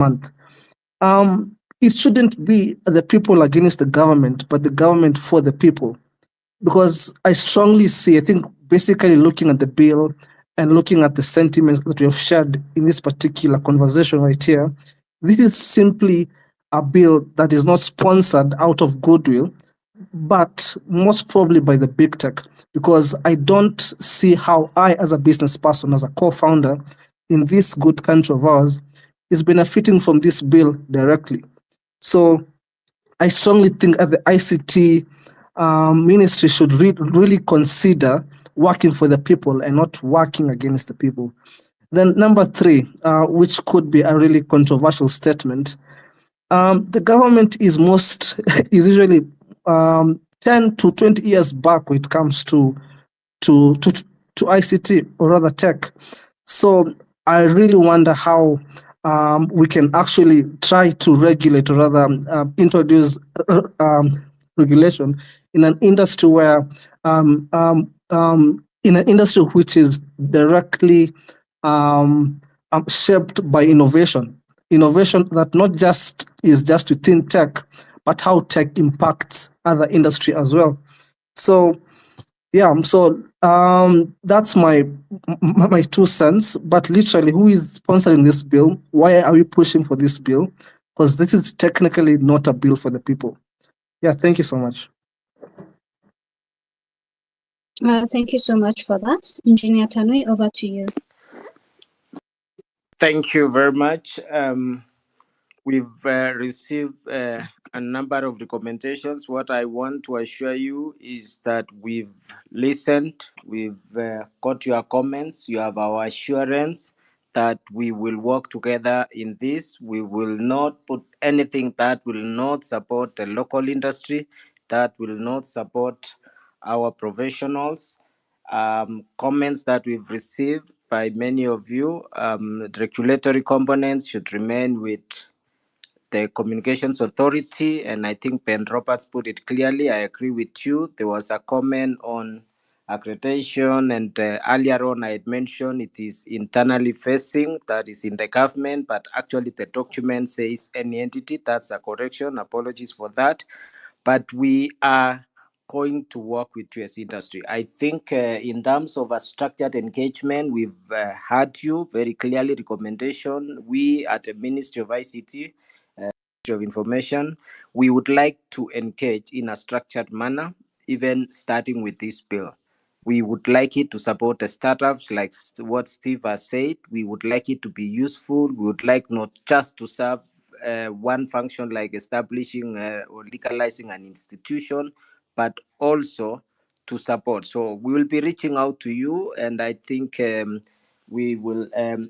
month. It shouldn't be the people against the government, but the government for the people. Because I strongly see, I think basically looking at the bill and looking at the sentiments that we have shared in this particular conversation right here, this is simply a bill that is not sponsored out of goodwill, but most probably by the big tech, because I don't see how I, as a business person, as a co-founder in this good country of ours, is benefiting from this bill directly. So I strongly think that the ICT ministry should really consider working for the people and not working against the people. Then number three, which could be a really controversial statement, the government is is usually 10 to 20 years back when it comes to to to ICT, or rather tech. So I really wonder how we can actually try to regulate, or rather introduce regulation in an industry where in an industry which is directly shaped by innovation that not just is just within tech, but how tech impacts other industry as well. So yeah, so that's my 2 cents. But literally, who is sponsoring this bill? Why are we pushing for this bill? Because this is technically not a bill for the people. Yeah, thank you so much. Thank you so much for that. Engineer Tanui, over to you. Thank you very much. We've received a number of recommendations. What I want to assure you is that we've listened, we've got your comments, you have our assurance that we will work together in this. We will not put anything that will not support the local industry, that will not support our professionals. Comments that we've received by many of you, the regulatory components should remain with the Communications Authority, and I think Ben Roberts put it clearly. I agree with you. There was a comment on accreditation, and earlier on I had mentioned it is internally facing, that is in the government, but actually the document says any entity. That's a correction. Apologies for that. But we are going to work with US industry. I think in terms of a structured engagement, we've heard you very clearly, recommendation. We at the Ministry of ICT, of Information, we would like to engage in a structured manner, even starting with this bill. We would like it to support the startups, like what Steve has said. We would like it to be useful. We would like not just to serve one function like establishing or legalizing an institution, but also to support. So we will be reaching out to you, and I think we will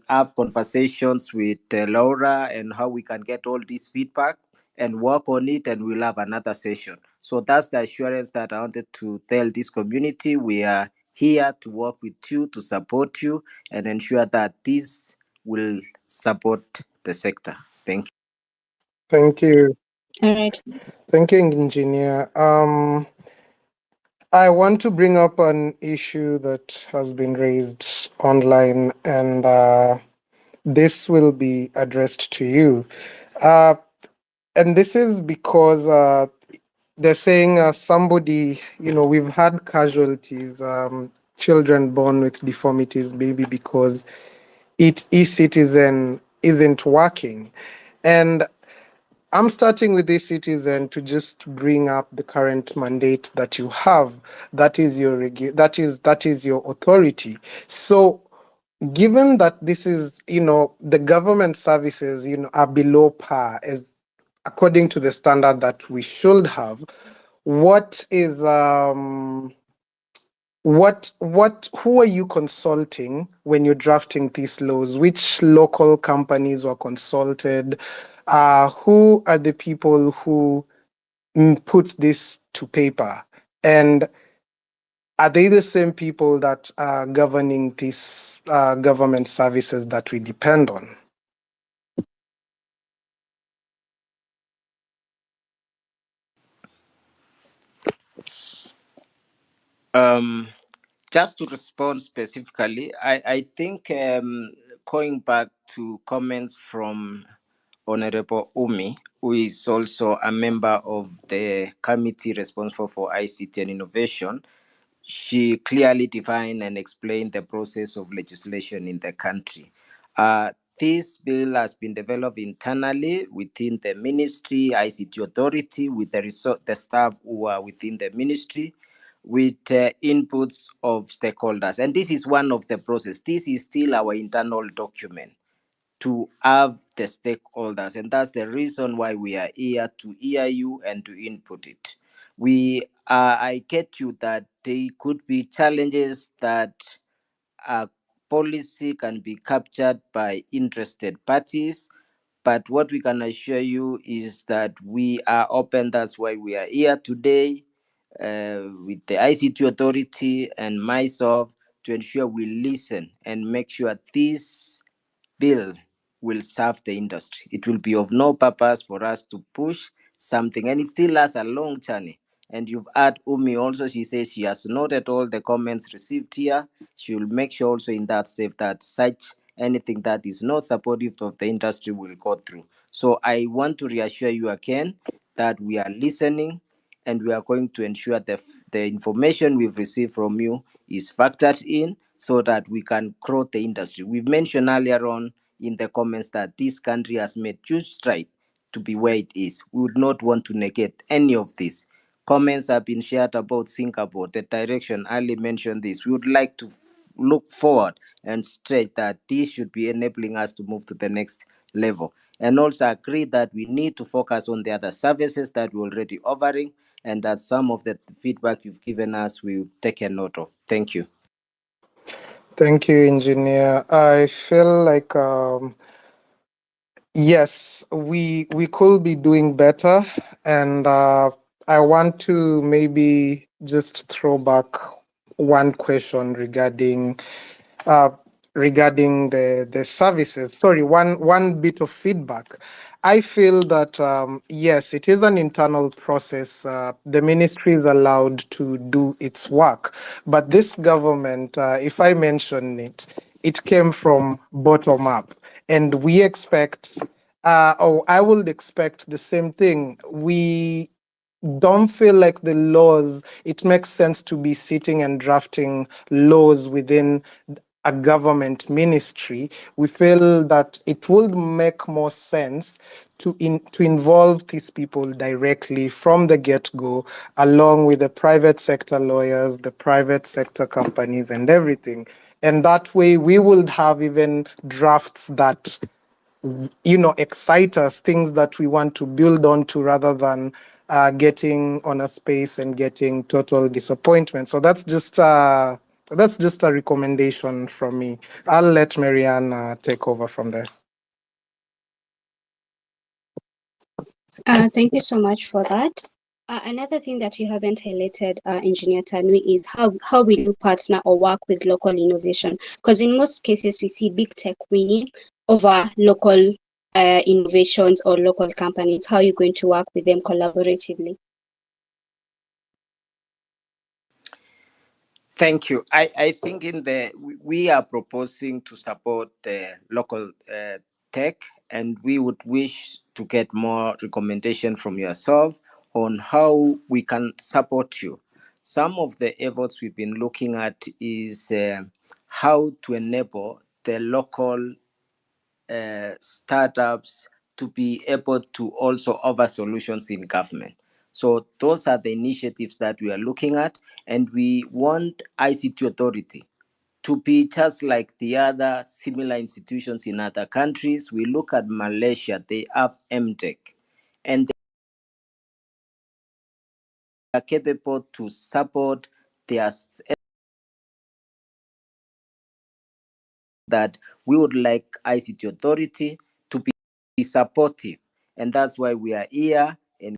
have conversations with Laura and how we can get all this feedback and work on it, and we'll have another session. So that's the assurance that I wanted to tell this community. We are here to work with you, to support you, and ensure that this will support the sector. Thank you. Thank you. All right. Thank you, Engineer. I want to bring up an issue that has been raised online, and this will be addressed to you. And this is because they're saying somebody, we've had casualties, children born with deformities, maybe because e-citizen isn't working. And I'm starting with this citizen to just bring up the current mandate that you have. That is your authority. So given that this is, the government services, are below par as according to the standard that we should have, what is who are you consulting when you're drafting these laws? Which local companies were consulted? Who are the people who put this to paper? And are they the same people that are governing these government services that we depend on? Just to respond specifically, I think going back to comments from Honorable Umi, who is also a member of the committee responsible for ICT and innovation. She clearly defined and explained the process of legislation in the country. This bill has been developed internally within the ministry, ICT authority, with the staff who are within the ministry, with inputs of stakeholders. And this is one of the process. This is still our internal document to have the stakeholders, and that's the reason why we are here, to hear you and to input it. I get you that there could be challenges, that a policy can be captured by interested parties, but what we can assure you is that we are open. That's why we are here today, with the ICT authority and myself, to ensure we listen and make sure this bill will serve the industry. It will be of no purpose for us to push something, and it still has a long journey. And you've heard Umi also, she says she has noted all the comments received here. She will make sure also in that step that such anything that is not supportive of the industry will go through. So I want to reassure you again that we are listening, and we are going to ensure the information we've received from you is factored in, so that we can grow the industry. We've mentioned earlier on in the comments that this country has made huge strides to be where it is. We would not want to negate any of this. Comments have been shared about Singapore, the direction. Ali mentioned this. We would like to look forward and stress that this should be enabling us to move to the next level. And also agree that we need to focus on the other services that we're already offering, and that some of the feedback you've given us, we've taken note of. Thank you. Thank you, engineer. I feel like yes, we could be doing better, and I want to maybe just throw back one question uh, regarding the services. Sorry, one bit of feedback. I feel that yes, it is an internal process. The ministry is allowed to do its work, but this government, if I mention it, it came from bottom up, and we expect. I would expect the same thing. We don't feel like the laws, it makes sense to be sitting and drafting laws within a government ministry. We feel that it would make more sense to involve these people directly from the get-go, along with the private sector lawyers, the private sector companies, and everything. And that way we would have even drafts that excite us, things that we want to build on to, rather than getting on a space and getting total disappointment. So that's just a recommendation from me. I'll let Marianne take over from there. Thank you so much for that. Another thing that you haven't highlighted, Engineer Tanwi, is how will you partner or work with local innovation? Because in most cases, we see big tech winning over local innovations or local companies. How are you going to work with them collaboratively? Thank you. I think we are proposing to support the local tech, and we would wish to get more recommendation from yourself on how we can support you. Some of the efforts we've been looking at is how to enable the local startups to be able to also offer solutions in government. So those are the initiatives that we are looking at, and we want ICT authority to be just like the other similar institutions in other countries. We look at Malaysia, they have MTech, and they are capable to support their that we would like ICT authority to be supportive, and that's why we are here and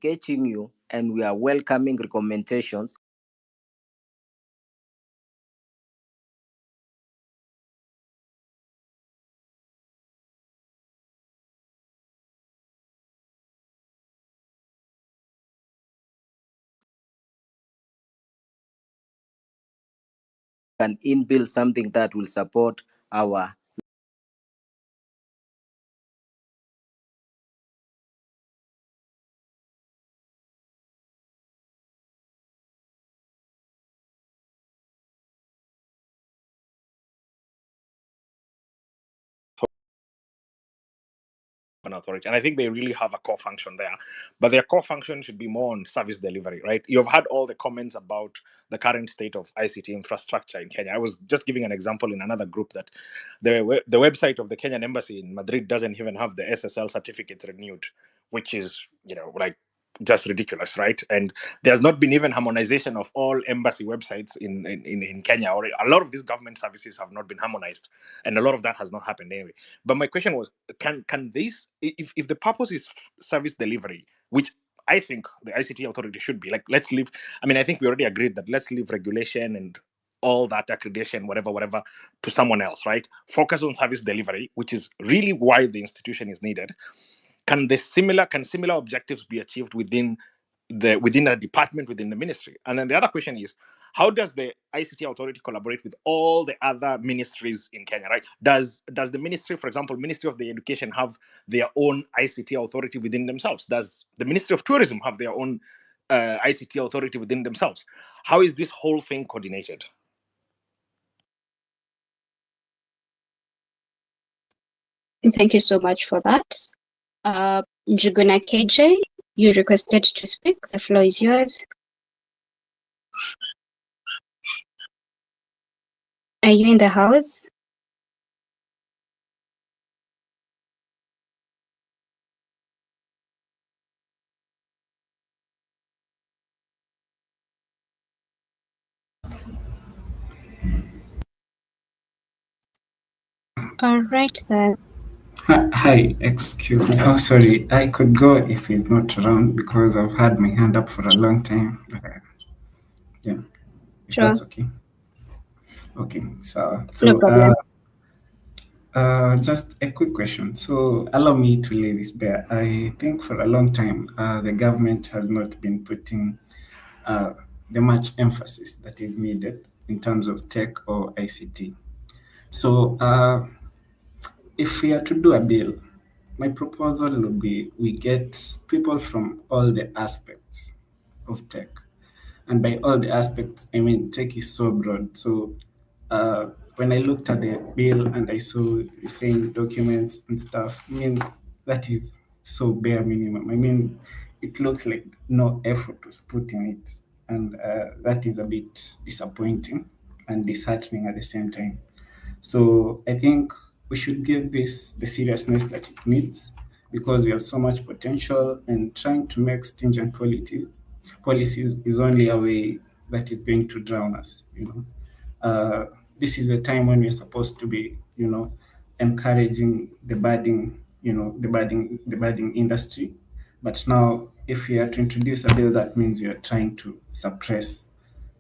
engaging you, and we are welcoming recommendations and inbuild something that will support our an authority. And I think they really have a core function there. But their core function should be more on service delivery, right? You've had all the comments about the current state of ICT infrastructure in Kenya. I was just giving an example in another group that the website of the Kenyan embassy in Madrid doesn't even have the SSL certificates renewed, which is, like just ridiculous, right? And there's not been even harmonization of all embassy websites in Kenya, or a lot of these government services have not been harmonized, and a lot of that has not happened anyway. But my question was, can this, if the purpose is service delivery, which I think the ICT authority should be, like, let's leave, I mean, I think we already agreed that let's leave regulation and all that accreditation, whatever, to someone else, right? Focus on service delivery, which is really why the institution is needed. Can similar objectives be achieved within a department, within the ministry? And then the other question is, how does the ICT authority collaborate with all the other ministries in Kenya, right? Does the ministry, for example, Ministry of the Education, have their own ICT authority within themselves? Does the Ministry of Tourism have their own ICT authority within themselves? How is this whole thing coordinated? Thank you so much for that. Njuguna KJ, you requested to speak. The floor is yours. Are you in the house? All right then. Hi, excuse me. Oh, sorry. I could go if he's not around because I've had my hand up for a long time. Yeah, if Sure. that's okay. Okay, so No problem. just a quick question. So allow me to lay this bare. I think for a long time, the government has not been putting the much emphasis that is needed in terms of tech or ICT. So if we are to do a bill, my proposal would be we get people from all the aspects of tech. And by all the aspects, I mean tech is so broad. So when I looked at the bill and I saw the same documents and stuff, I mean, that is so bare minimum. I mean, it looks like no effort was put in it. And that is a bit disappointing and disheartening at the same time. So I think we should give this the seriousness that it needs because we have so much potential, and trying to make stringent policies is only a way that is going to drown us. This is the time when we're supposed to be, encouraging the budding, the budding industry. But now, if we are to introduce a bill, that means we are trying to suppress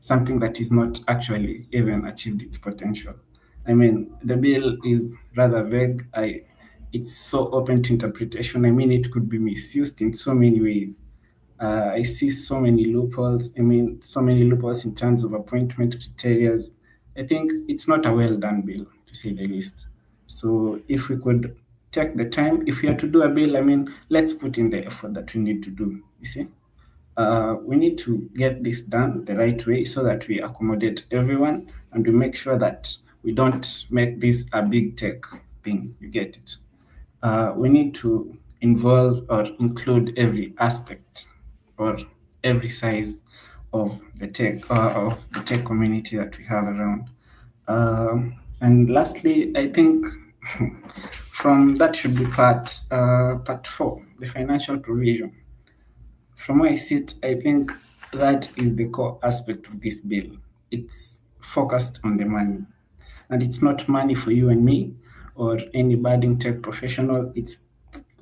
something that is not actually even achieved its potential. I mean, the bill is rather vague. It's so open to interpretation. I mean, it could be misused in so many ways. I see so many loopholes. I mean, so many loopholes in terms of appointment criteria. I think it's not a well done bill, to say the least. So if we could take the time, if we are to do a bill, I mean, let's put in the effort that we need to do, you see? We need to get this done the right way so that we accommodate everyone and we make sure that we don't make this a big tech thing. You get it? We need to involve or include every aspect or every size of the tech community that we have around. And lastly, I think from that should be part 4, the financial provision. From where I sit, I think that is the core aspect of this bill. It's focused on the money. And it's not money for you and me or any budding tech professional. It's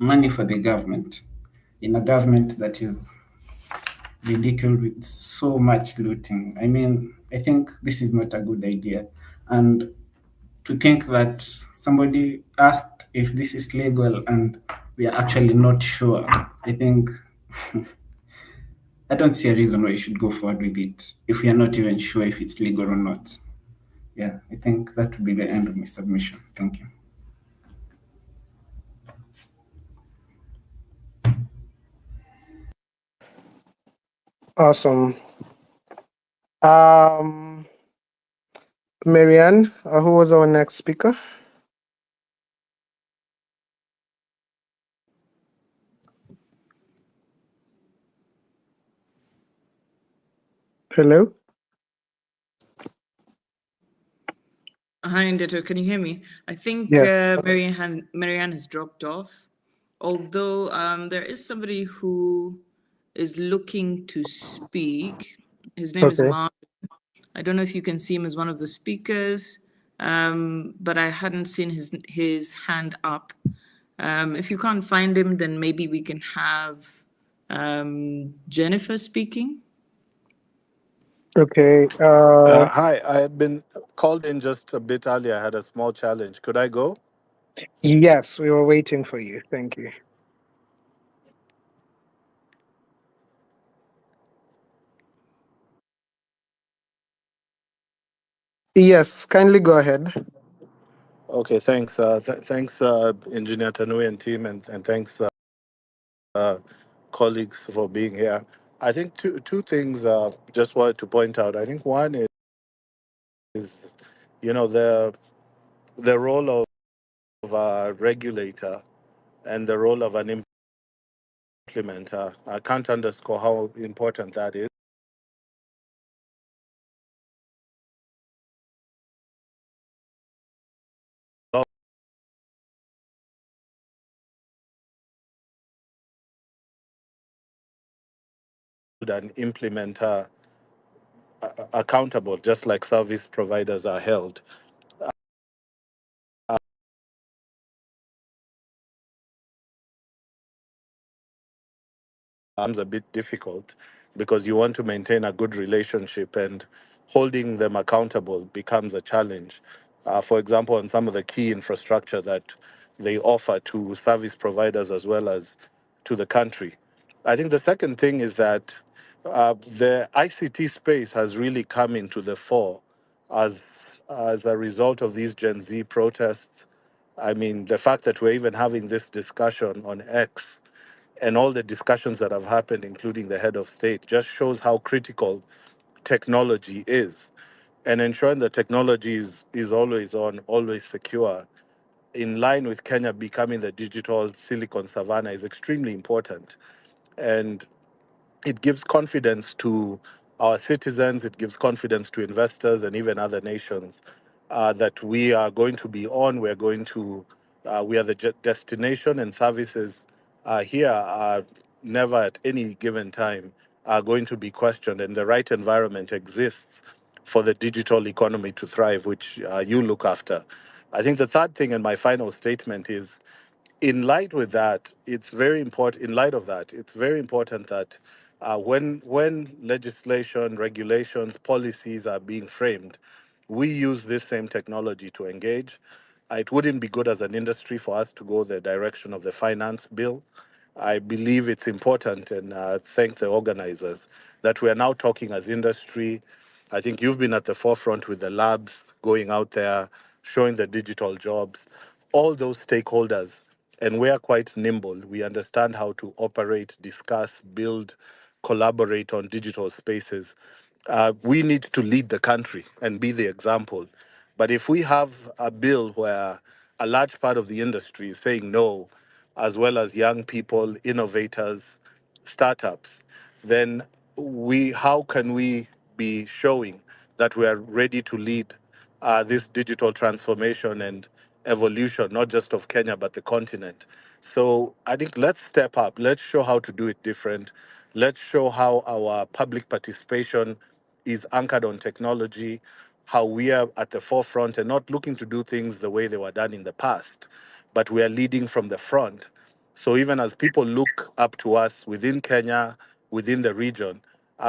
money for the government. In a government that is ridiculous with so much looting. I mean, I think this is not a good idea. And to think that somebody asked if this is legal and we are actually not sure, I think I don't see a reason why you should go forward with it if we are not even sure if it's legal or not. yeah, I think that would be the end of my submission. Thank you. Awesome. Um, Marianne, who was our next speaker? Hello? Hi, Ndeto. Can you hear me? I think Yes. Marianne has dropped off. Although there is somebody who is looking to speak. His name is Okay. Mark. I don't know if you can see him as one of the speakers, but I hadn't seen his hand up. If you can't find him, then maybe we can have Jennifer speaking. Okay. Hi, I had been called in just a bit earlier. I had a small challenge. Could I go? Yes, we were waiting for you. Thank you. Yes, kindly go ahead. Okay, thanks. Thanks, Engineer Tanui and team, and thanks, uh, colleagues, for being here. I think two things just wanted to point out. I think one is, the role of a regulator and the role of an implementer. I can't underscore how important that is. An implementer accountable, just like service providers are held. A bit difficult because you want to maintain a good relationship, and holding them accountable becomes a challenge. For example, on some of the key infrastructure that they offer to service providers as well as to the country. I think the second thing is that the ICT space has really come into the fore as a result of these Gen Z protests. I mean, the fact that we're even having this discussion on X and all the discussions that have happened, including the head of state, just shows how critical technology is. And ensuring that technology is always on, always secure, in line with Kenya becoming the digital Silicon Savannah, is extremely important. And it gives confidence to our citizens, it gives confidence to investors and even other nations that we are going to be on, we are the destination, and services here are never at any given time are going to be questioned, and the right environment exists for the digital economy to thrive, which you look after. I think the third thing, and my final statement, is in light with that, it's very important. In light of that, it's very important that when legislation, regulations, policies are being framed, we use this same technology to engage. It wouldn't be good as an industry for us to go the direction of the finance bill. I believe it's important, and thank the organizers, that we are now talking as industry. I think you've been at the forefront with the labs, going out there, showing the digital jobs, all those stakeholders, and we are quite nimble. We understand how to operate, discuss, build, collaborate on digital spaces. We need to lead the country and be the example. But if we have a bill where a large part of the industry is saying no, as well as young people, innovators, startups, then how can we be showing that we are ready to lead this digital transformation and evolution, not just of Kenya, but the continent? So I think let's step up. Let's show how to do it different. Let's show how our public participation is anchored on technology, how we are at the forefront and not looking to do things the way they were done in the past, but we are leading from the front. So even as people look up to us within Kenya, within the region,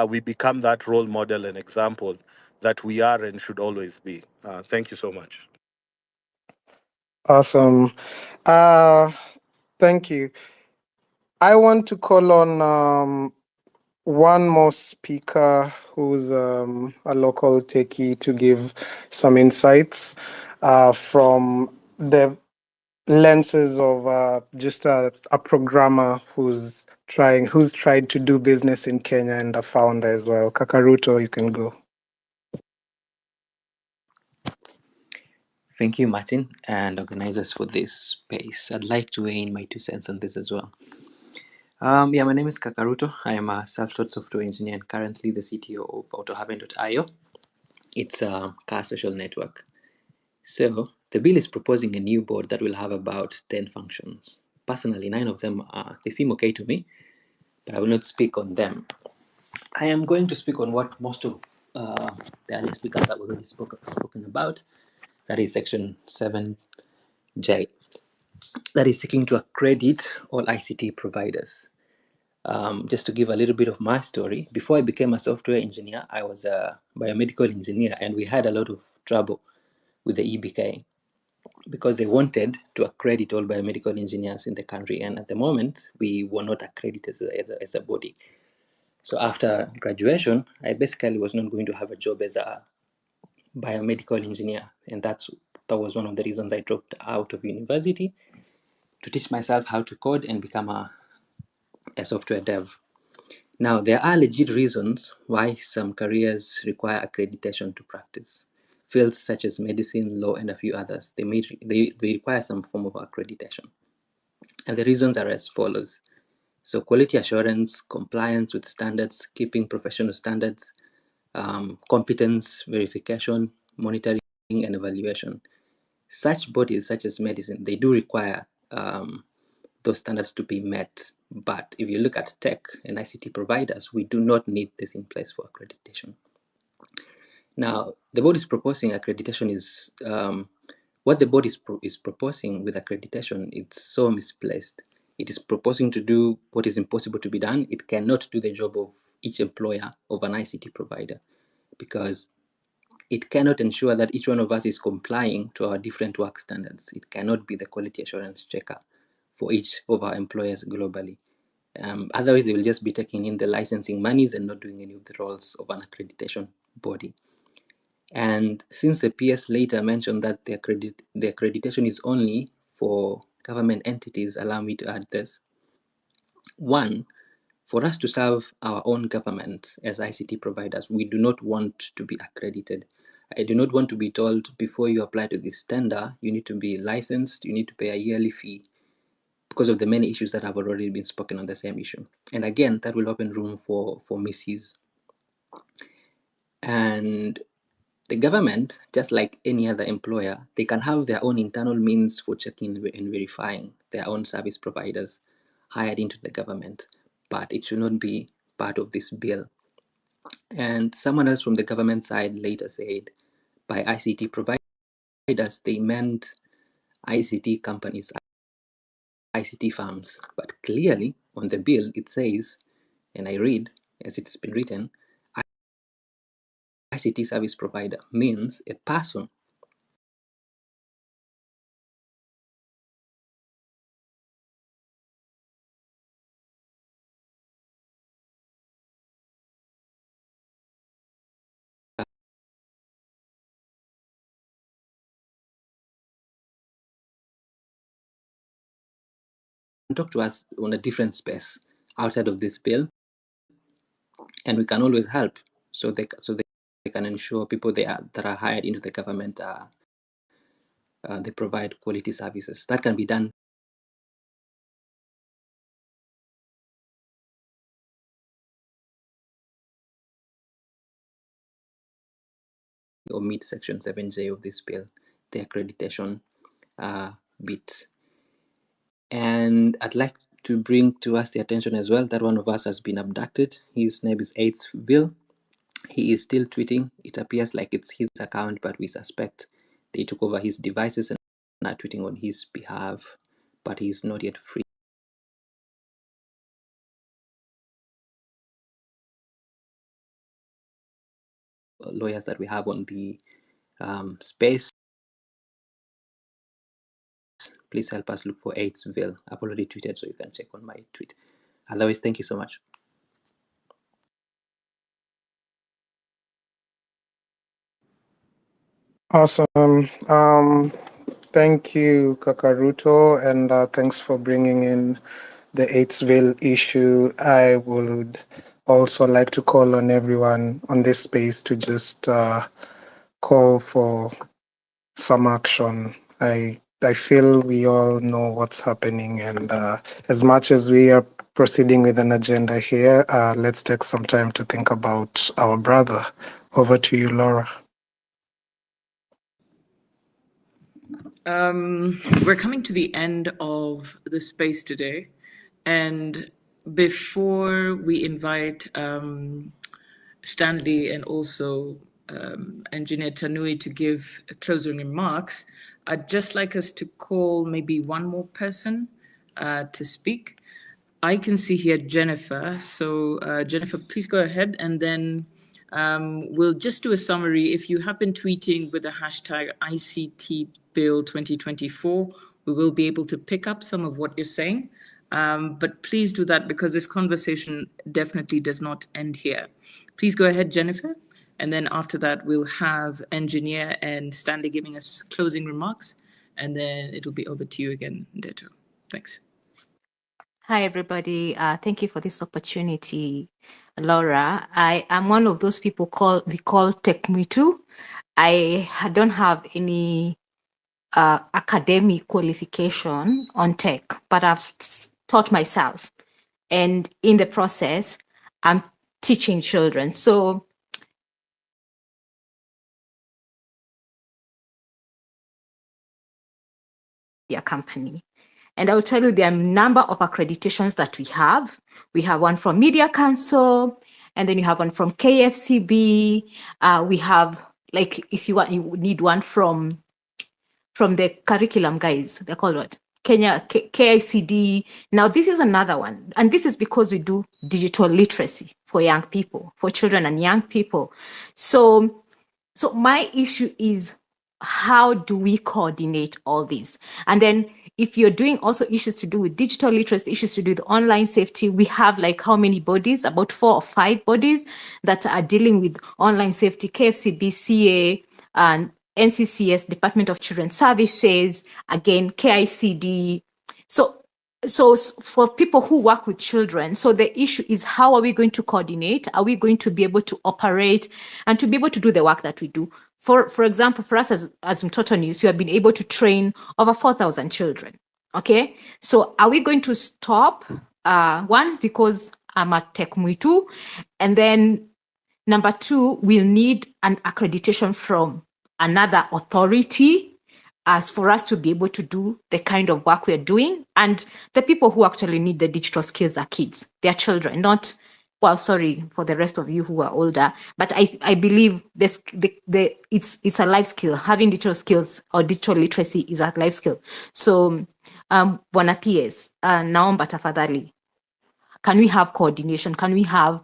we become that role model and example that we are and should always be. Thank you so much. Awesome. Uh, Thank you. I want to call on one more speaker who's a local techie to give some insights from the lenses of just a programmer who's tried to do business in Kenya and a founder as well. Kakaruto, you can go. Thank you, Martin, and organizers for this space. I'd like to weigh in my 2 cents on this as well. Yeah, my name is Kakaruto. I am a self-taught software engineer and currently the CTO of AutoHaven.io. It's a car social network. So the bill is proposing a new board that will have about 10 functions. Personally, 9 of them they seem okay to me, but I will not speak on them. I am going to speak on what most of the earlier speakers have already spoken about. That is Section 7J. That is seeking to accredit all ICT providers. Just to give a little bit of my story, before I became a software engineer, I was a biomedical engineer, and we had a lot of trouble with the EBK because they wanted to accredit all biomedical engineers in the country, and at the moment, we were not accredited as a body. So after graduation, I basically was not going to have a job as a biomedical engineer, and that was one of the reasons I dropped out of university to teach myself how to code and become a software dev. Now, there are legit reasons why some careers require accreditation to practice. Fields such as medicine, law, and a few others, they require some form of accreditation. And the reasons are as follows. So quality assurance, compliance with standards, keeping professional standards, competence verification, monitoring, and evaluation. Such bodies, such as medicine, they do require those standards to be met. But if you look at tech and ICT providers, we do not need this in place for accreditation. Now, the board is proposing accreditation is, what the board is proposing with accreditation, it's so misplaced. It is proposing to do what is impossible to be done. It cannot do the job of each employer of an ICT provider because it cannot ensure that each one of us is complying to our different work standards. It cannot be the quality assurance checker for each of our employers globally. Otherwise, they will just be taking in the licensing monies and not doing any of the roles of an accreditation body. And since the PS later mentioned that the accreditation is only for government entities, allow me to add this. One, for us to serve our own government as ICT providers, we do not want to be accredited. I do not want to be told before you apply to this tender, you need to be licensed, you need to pay a yearly fee because of the many issues that have already been spoken on the same issue. And again, that will open room for misuse. And the government, just like any other employer, they can have their own internal means for checking and verifying their own service providers hired into the government, but it should not be part of this bill. And someone else from the government side later said, by ICT providers, they meant ICT companies, ICT firms. But clearly on the bill, it says, and I read as it's been written, ICT service provider means a person talk to us on a different space outside of this bill, and we can always help so they can ensure people that are hired into the government they provide quality services. That can be done or meet Section 7J of this bill, the accreditation bit. And I'd like to bring to us the attention as well that one of us has been abducted. His name is Aidsville. He is still tweeting. It appears like it's his account, but we suspect they took over his devices and are tweeting on his behalf, but he's not yet free. Lawyers that we have on the space, please help us look for Aidsville. I've already tweeted, so you can check on my tweet. Otherwise, thank you so much. Awesome. Thank you, Kakaruto, and thanks for bringing in the Aidsville issue. I would also like to call on everyone on this space to just call for some action. I feel we all know what's happening, and as much as we are proceeding with an agenda here, let's take some time to think about our brother. Over to you, Laura. We're coming to the end of the space today. And before we invite Stanley and also Engineer Tanui to give closing remarks, I'd just like us to call maybe one more person to speak. I can see here Jennifer. So, Jennifer, please go ahead, and then we'll just do a summary. If you have been tweeting with the hashtag ICT Bill 2024, we will be able to pick up some of what you're saying. But please do that because this conversation definitely does not end here. Please go ahead, Jennifer. And then after that, we'll have Engineer and Stanley giving us closing remarks. And then it'll be over to you again, Ndeto. Thanks. Hi, everybody. Thank you for this opportunity, Laura. I am one of those people we call Tekmitu. I don't have any academic qualification on tech, but I've taught myself. And in the process, I'm teaching children. So your company. And I will tell you there are a number of accreditations that we have. We have one from Media Council, and then you have one from KFCB. We have, like, if you want, you need one from the curriculum guys. They're called what? KICD. Now, this is another one. And this is because we do digital literacy for young people, for children and young people. So my issue is, how do we coordinate all these? And then if you're doing also issues to do with digital literacy, issues to do with online safety, we have like how many bodies? About 4 or 5 bodies that are dealing with online safety: KFCB, CA, and NCCS, Department of Children's Services, again, KICD. So for people who work with children, so the issue is, how are we going to coordinate? Are we going to be able to operate and to be able to do the work that we do? For example, for us as Mtoto News, you have been able to train over 4,000 children. Okay, so are we going to stop? One, because I'm at Tekmuitu, and then number 2, we'll need an accreditation from another authority as for us to be able to do the kind of work we're doing. And the people who actually need the digital skills are kids, they're children, not, well, sorry for the rest of you who are older, but I believe this it's a life skill. Having digital skills or digital literacy is a life skill. So Bwana PS, naomba tafadhali, can we have coordination? Can we have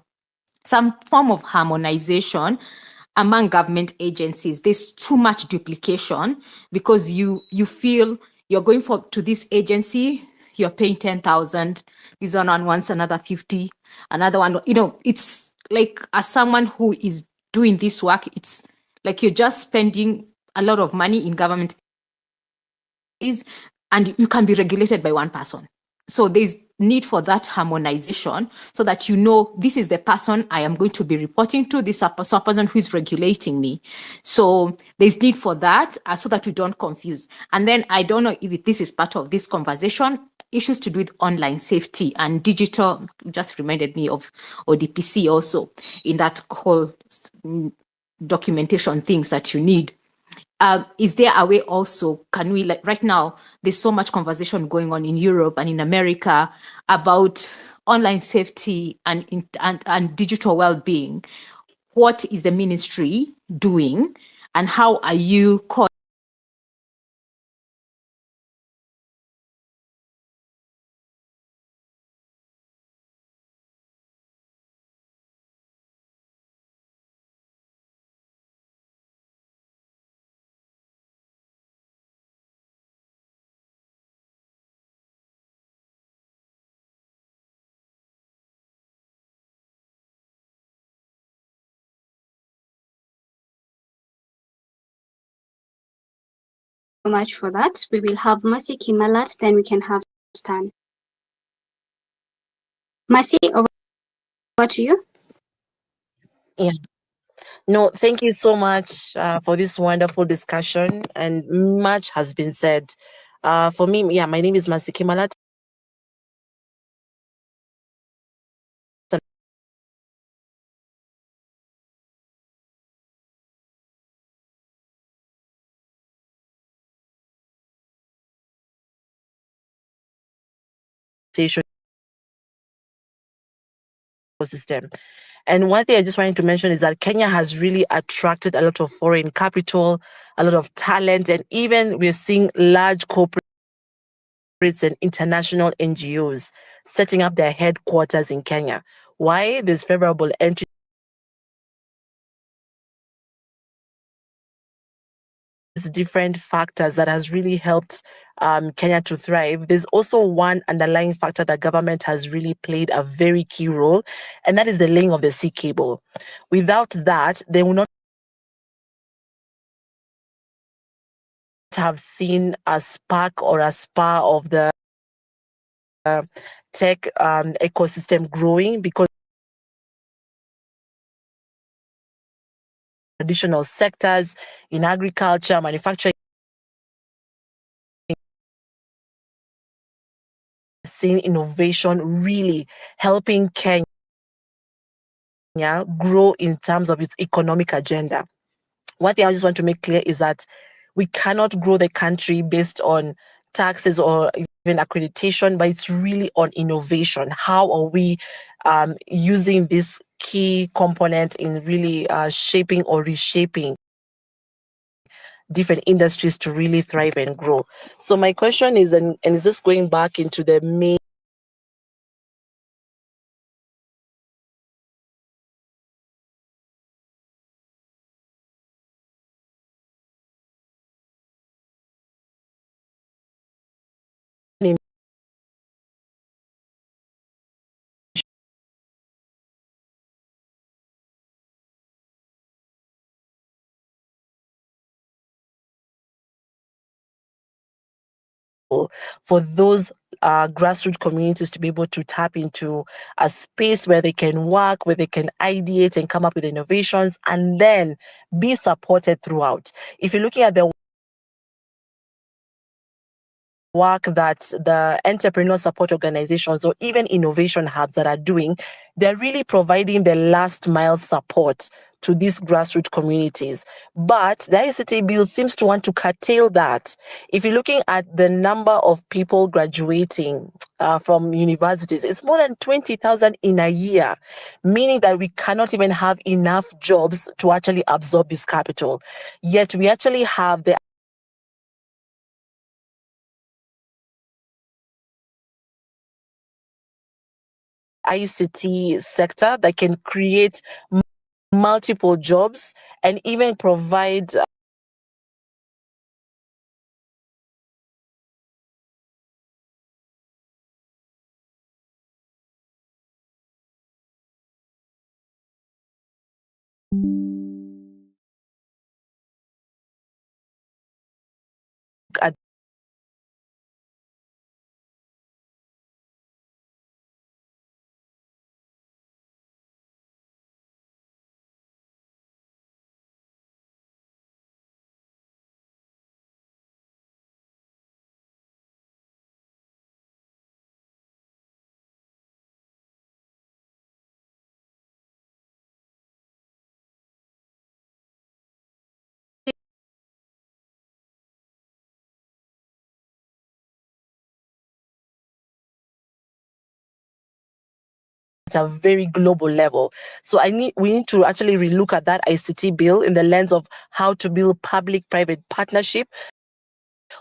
some form of harmonization among government agencies? There's too much duplication because you feel you're going to this agency, you're paying 10,000, this one wants another 50, another one, it's like, as someone who is doing this work, it's like you're just spending a lot of money in government, and you can be regulated by one person. So there's need for that harmonization so that this is the person I am going to be reporting to, this person who is regulating me. So there's need for that so that we don't confuse. And then I don't know if this is part of this conversation, issues to do with online safety and digital, just reminded me of ODPC also in that whole documentation things that you need. Is there a way also, can we, like right now, there's so much conversation going on in Europe and in America about online safety and digital well-being. What is the ministry doing, and how are you much for that. We will have Mercy Kimalat, then we can have Stan. Mercy, over to you. Yeah. No, thank you so much for this wonderful discussion, and much has been said. For me, yeah, my name is Masiki Malat. System. And one thing I just wanted to mention is that Kenya has really attracted a lot of foreign capital, a lot of talent, and even we're seeing large corporates and international NGOs setting up their headquarters in Kenya. Why? There's favorable entry different factors that has really helped Kenya to thrive. There's also one underlying factor that government has really played a very key role, and that is the laying of the sea cable. Without that, they will not have seen a spark or a spur of the tech ecosystem growing, because traditional sectors in agriculture, manufacturing, seeing innovation really helping Kenya grow in terms of its economic agenda. One thing I just want to make clear is that we cannot grow the country based on taxes or even accreditation, but it's really on innovation. How are we using this key component in really shaping or reshaping different industries to really thrive and grow? So my question is, and is this going back into the main for those grassroots communities to be able to tap into a space where they can work, where they can ideate and come up with innovations, and then be supported throughout. If you're looking at the work that the entrepreneur support organizations or even innovation hubs that are doing, they're really providing the last mile support to these grassroots communities. But the ICTA bill seems to want to curtail that. If you're looking at the number of people graduating from universities, it's more than 20,000 in a year, meaning that we cannot even have enough jobs to actually absorb this capital. Yet we actually have the ICT sector that can create multiple jobs and even provide at a very global level. So we need to actually relook at that ICT bill in the lens of how to build public-private partnership,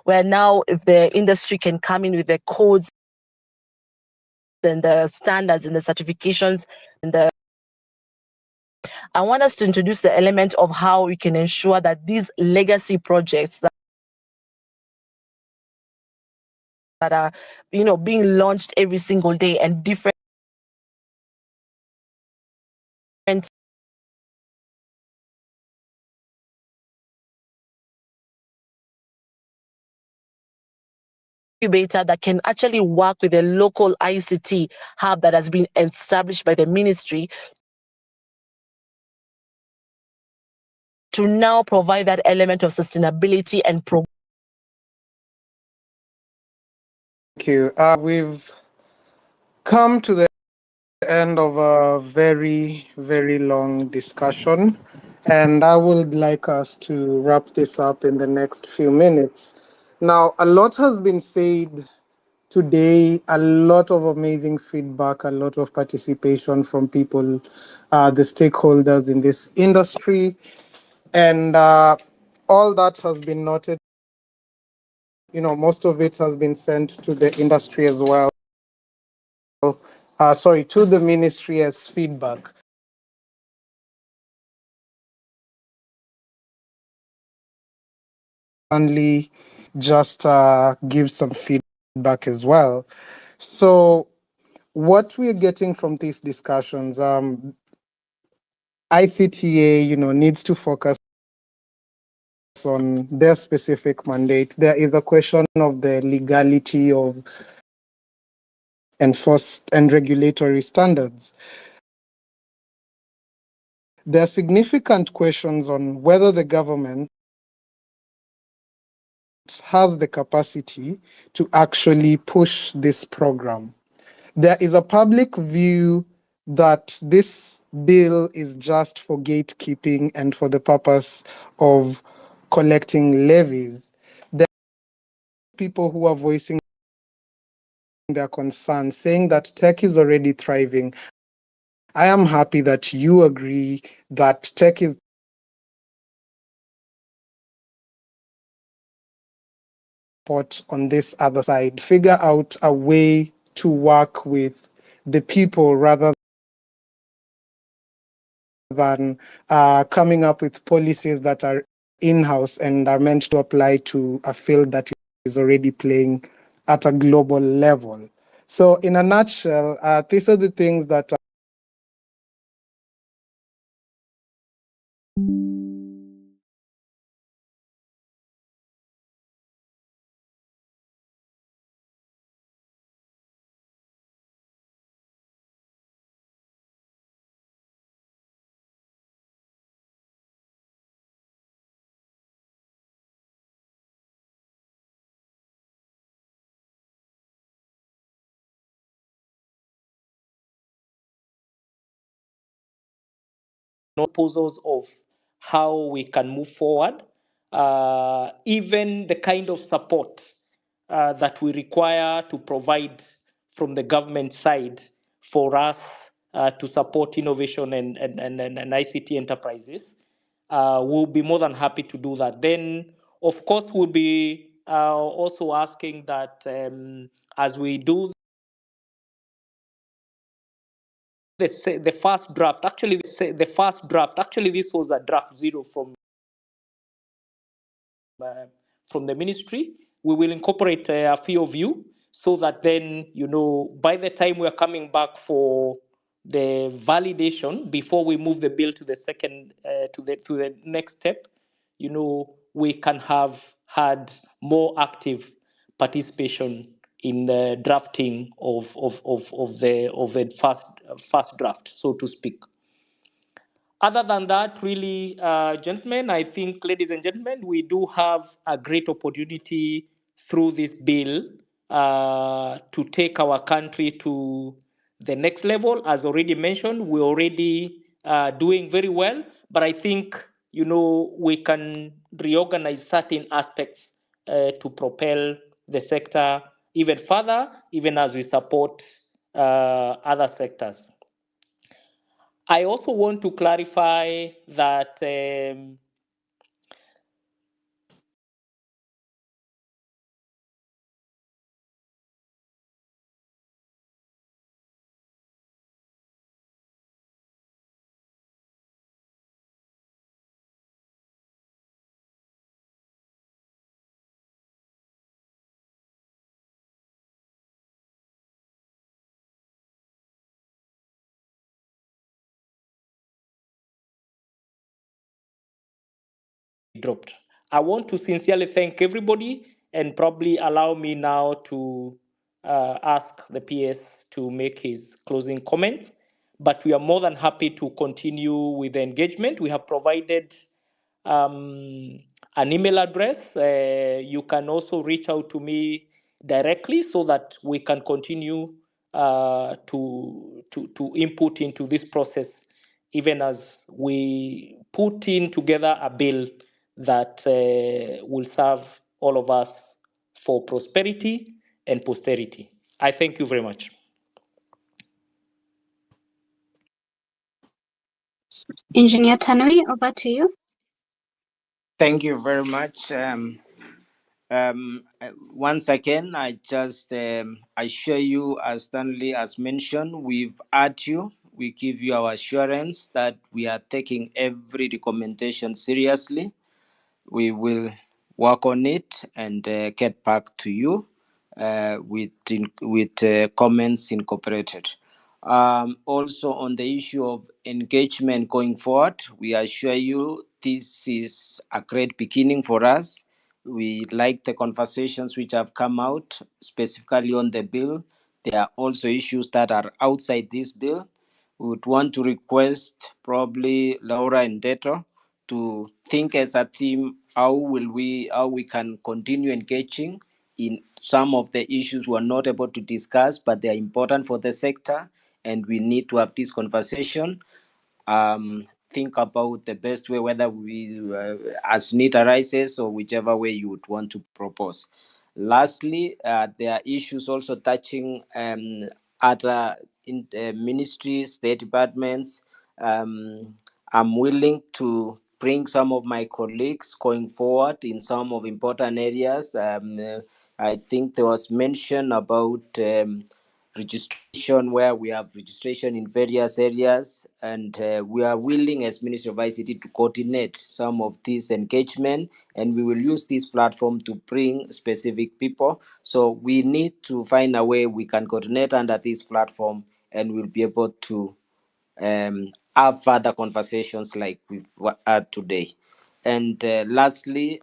where now if the industry can come in with the codes and the standards and the certifications and I want us to introduce the element of how we can ensure that these legacy projects that are, being launched every single day and different incubator that can actually work with a local ICT hub that has been established by the ministry to now provide that element of sustainability and progress. Thank you. We've come to the end of a very, very long discussion, and I would like us to wrap this up in the next few minutes. Now, a lot has been said today, a lot of amazing feedback, a lot of participation from people, the stakeholders in this industry, and all that has been noted. Most of it has been sent to the industry as well. To the ministry as feedback. Only just give some feedback as well. So what we're getting from these discussions, ICTA, needs to focus on their specific mandate. There is a question of the legality of enforced and regulatory standards. There are significant questions on whether the government has the capacity to actually push this program. There is a public view that this bill is just for gatekeeping and for the purpose of collecting levies. There are people who are voicing their concerns, saying that tech is already thriving. I am happy that you agree that tech is on this other side. Figure out a way to work with the people rather than coming up with policies that are in-house and are meant to apply to a field that is already playing at a global level. So in a nutshell, these are the things that proposals of how we can move forward, even the kind of support that we require to provide from the government side for us to support innovation and ICT enterprises. We'll be more than happy to do that. Then, of course, we'll be also asking that as we do the first draft, actually this was a draft zero from the ministry. We will incorporate a few of you so that then, by the time we are coming back for the validation before we move the bill to the second, to the next step, we can have had more active participation in the drafting of the first draft, so to speak. Other than that, really, gentlemen, I think, ladies and gentlemen, we do have a great opportunity through this bill to take our country to the next level. As already mentioned, we're already doing very well, but I think, we can reorganize certain aspects to propel the sector even further, even as we support other sectors. I also want to clarify that dropped. I want to sincerely thank everybody and probably allow me now to ask the PS to make his closing comments. But we are more than happy to continue with the engagement. We have provided an email address. You can also reach out to me directly so that we can continue to input into this process, even as we put in together a bill that will serve all of us for prosperity and posterity. I thank you very much. Engineer Tanui, over to you. Thank you very much. Once again, I just assure you, as Stanley has mentioned, we've had you. We give you our assurance that we are taking every recommendation seriously. We will work on it and get back to you with comments incorporated. Also, on the issue of engagement going forward, we assure you this is a great beginning for us. We like the conversations which have come out specifically on the bill. There are also issues that are outside this bill. We would want to request probably Laura and Deto to think as a team how we can continue engaging in some of the issues we are not able to discuss, but they are important for the sector, and we need to have this conversation. Think about the best way, whether we as need arises or whichever way you would want to propose. Lastly, there are issues also touching other ministries, state departments. I'm willing to bring some of my colleagues going forward in some of important areas. I think there was mention about registration, where we have registration in various areas, and we are willing as Ministry of ICT to coordinate some of this engagement, and we will use this platform to bring specific people. So we need to find a way we can coordinate under this platform, and we'll be able to have further conversations like we've had today. And lastly,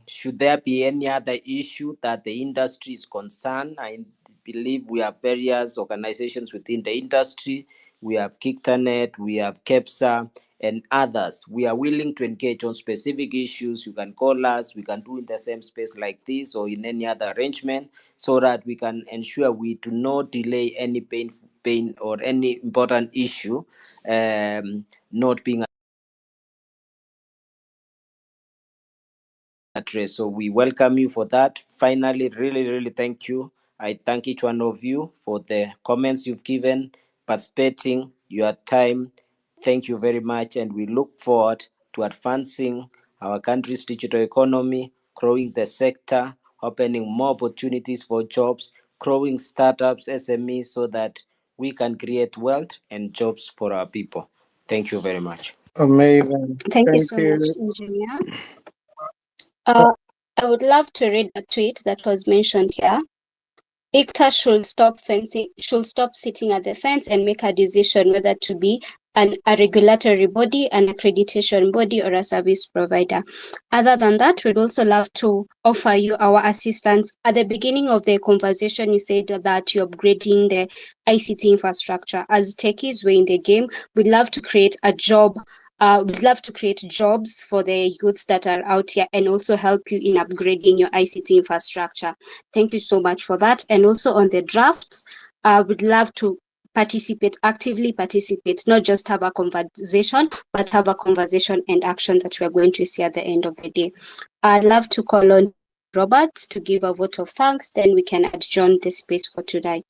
should there be any other issue that the industry is concerned, I believe we have various organizations within the industry. We have KICTANET, we have KEPSA, and others. We are willing to engage on specific issues. You can call us. We can do in the same space like this or in any other arrangement, so that we can ensure we do not delay any pain or any important issue not being addressed. So we welcome you for that. Finally, really thank you. I thank each one of you for the comments you've given, participating, your time. Thank you very much, and we look forward to advancing our country's digital economy, growing the sector, opening more opportunities for jobs, growing startups, SMEs, so that we can create wealth and jobs for our people. Thank you very much. Amazing. Thank you Thank so much, you. Engineer. Uh, I would love to read a tweet that was mentioned here. ICTA should stop sitting at the fence and make a decision whether to be a regulatory body, an accreditation body, or a service provider. Other than that, we'd also love to offer you our assistance. At the beginning of the conversation, you said that you're upgrading the ICT infrastructure. As techies, we're in the game. We'd love to create a job. We'd love to create jobs for the youths that are out here and also help you in upgrading your ICT infrastructure. Thank you so much for that. And also on the drafts, we'd love to actively participate, not just have a conversation, but have a conversation and action that we're going to see at the end of the day. I'd love to call on Robert to give a vote of thanks, then we can adjourn the space for tonight.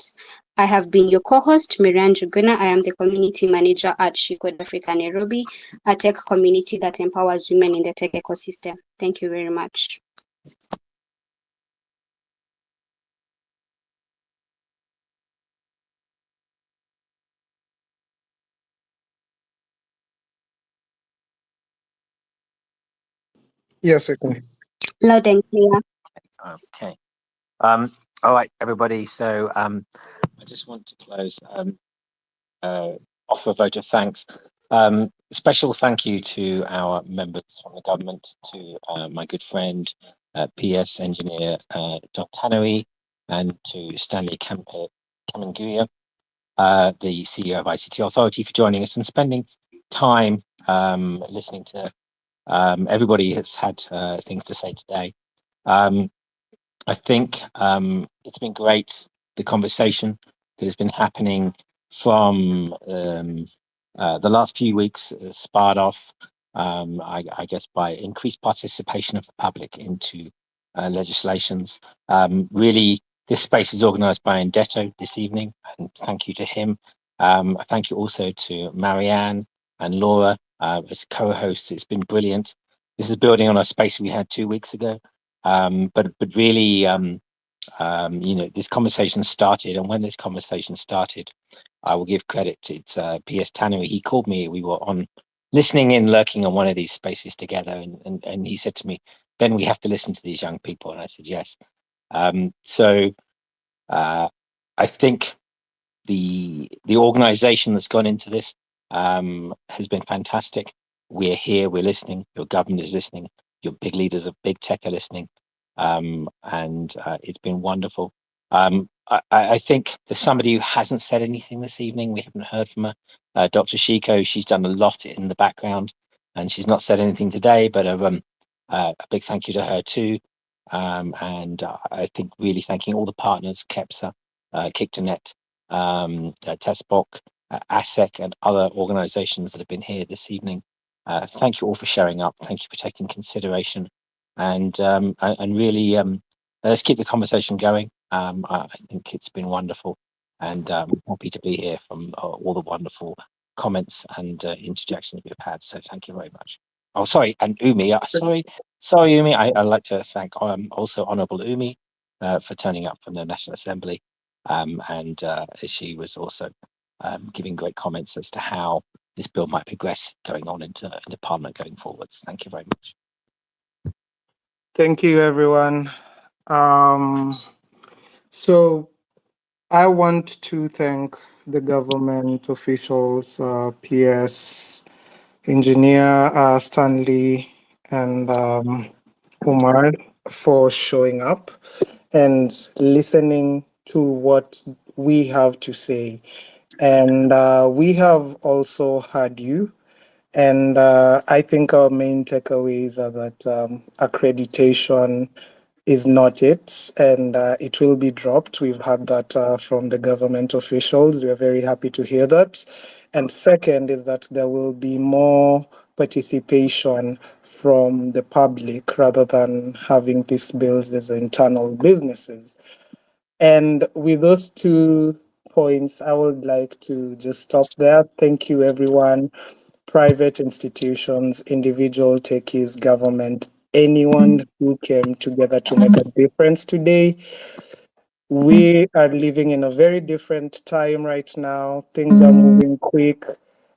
I have been your co-host, Miriam Juguna. I am the community manager at Shecode Africa Nairobi, a tech community that empowers women in the tech ecosystem. Thank you very much. yes, we can. Loud and clear. Okay. All right, everybody. So I just want to close off a vote of thanks. Special thank you to our members from the government, to my good friend PS engineer Dr. Tannery, and to Stanley Kamanguya, the CEO of ICT Authority, for joining us and spending time listening to everybody has had things to say today. I think it's been great, the conversation that has been happening from the last few weeks, sparred off, I guess, by increased participation of the public into legislations. Really, this space is organised by Ndetto this evening, and thank you to him. Thank you also to Marianne and Laura as co-hosts. It's been brilliant. This is building on a space we had 2 weeks ago. But really, this conversation started, and when this conversation started, I will give credit to P.S. Tannery. He called me. We were on listening in, lurking on one of these spaces together, and he said to me, "Ben, we have to listen to these young people." And I said, "Yes." So I think the organisation that's gone into this has been fantastic. We're here, we're listening, your government is listening, your big leaders of big tech are listening, and it's been wonderful. I think there's somebody who hasn't said anything this evening. We haven't heard from her. Dr. Shiko, she's done a lot in the background, and she's not said anything today, but a big thank you to her too. And I think really thanking all the partners, KEPSA, KicToNet, TESBOC, ASEC, and other organizations that have been here this evening. Thank you all for showing up. Thank you for taking consideration, and really let's keep the conversation going. I think it's been wonderful, and happy to be here from all the wonderful comments and interjections we've had. So thank you very much. Oh, sorry, and Umi. Sorry, Umi. I'd like to thank also Honourable Umi for turning up from the National Assembly. And she was also giving great comments as to how this bill might progress going on into Parliament going forwards. Thank you very much. Thank you, everyone. So I want to thank the government officials, PS, Engineer Stanley, and Umar for showing up and listening to what we have to say. And we have also heard you. And I think our main takeaways are that accreditation is not it, and it will be dropped. We've heard that from the government officials. We are very happy to hear that. And second is that there will be more participation from the public rather than having these bills as internal businesses. And with those 2 points, I would like to just stop there. Thank you, everyone. Private institutions, individual techies, government, anyone who came together to make a difference today. We are living in a very different time right now. Things are moving quick,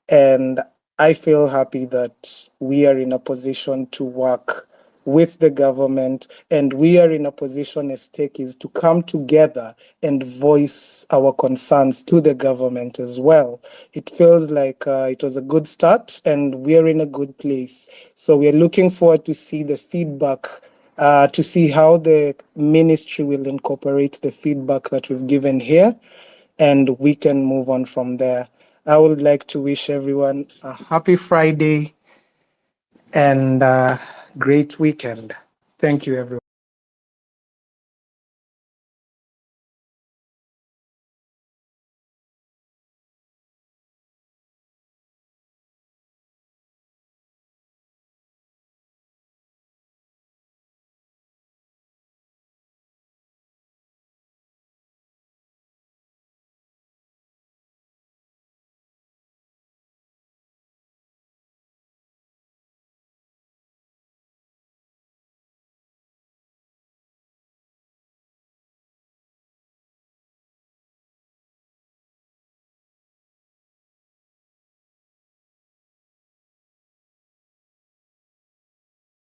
and I feel happy that we are in a position to work with the government, and we are in a position as techies to come together and voice our concerns to the government as well. It feels like it was a good start, and we are in a good place. So we are looking forward to see the feedback, to see how the ministry will incorporate the feedback that we've given here, and we can move on from there. I would like to wish everyone a happy Friday and great weekend. Thank you, everyone.